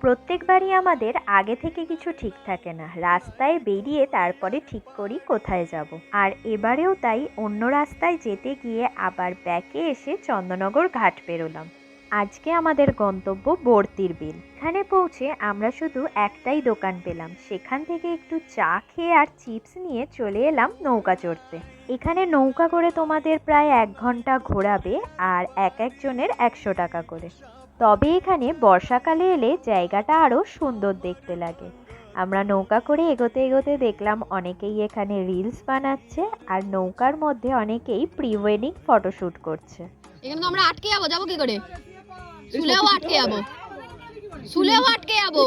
প্রত্যেকবারই আমাদের আগে থেকে কিছু ঠিক থাকে না, রাস্তায় বেরিয়ে তারপরে ঠিক করি কোথায় যাব। আর এবারেও তাই অন্য রাস্তায় যেতে গিয়ে আবার ব্যাকে এসে চন্দননগর ঘাট পেরোলাম। আজকে আমাদের গন্তব্য বর্তির বিল। এখানে পৌঁছে আমরা শুধু একটাই দোকান পেলাম, সেখান থেকে একটু চা খেয়ে আর চিপস নিয়ে চলে এলাম নৌকা চড়তে। এখানে নৌকা করে তোমাদের প্রায় 1 ঘন্টা ঘোরাবে আর এক একজনের 100 টাকা করে। তবে এখানে বর্ষাকালে এলে জায়গাটা আরও সুন্দর দেখতে লাগে। আমরা নৌকা করে এগোতে এগোতে দেখলাম অনেকেই এখানে রিলস বানাচ্ছে আর নৌকার মধ্যে অনেকেই প্রি ওয়েডিং ফটোশ্যুট করছে। এখানে তো আমরা আটকে যাবো কি করে? শুলেও আটকে যাবো, শুলেও আটকে যাবো।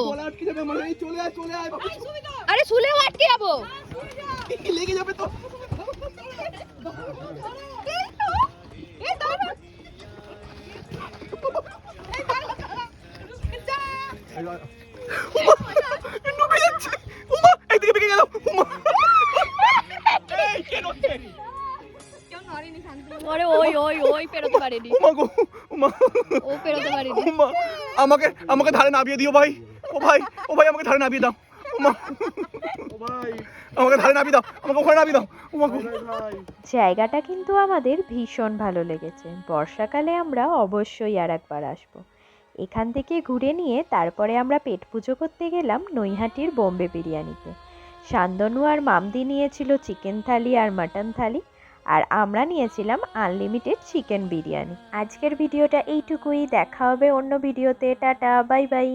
আরে শুলেও আটকে যাবো, লেগে যাবে তো। আরে ওই ওই ওই পেরোতে পারেনি, ও পেরোতে পারেনি। আমাকে আমাকে ধারে নামিয়ে দিও ভাই। ও ভাই, ও ভাই আমাকে ধারে নামিয়ে দাও। আমাকে ধারে নামিয়ে দাও, আমাকে ওখানে নামিয়ে দাও। জায়গাটা কিন্তু আমাদের ভীষণ ভালো লেগেছে। বর্ষাকালে আমরা অবশ্যই আর একবার আসবো। এখান থেকে ঘুরে নিয়ে তারপরে আমরা পেট পুজো করতে গেলাম নৈহাটির বোম্বে বিরিয়ানিতে। শান্তনু আর মামদি নিয়েছিল চিকেন থালি আর মাটন থালি, আর আমরা নিয়েছিলাম আনলিমিটেড চিকেন বিরিয়ানি। আজকের ভিডিওটা এইটুকুই, দেখা হবে অন্য ভিডিওতে। Tata, bye bye.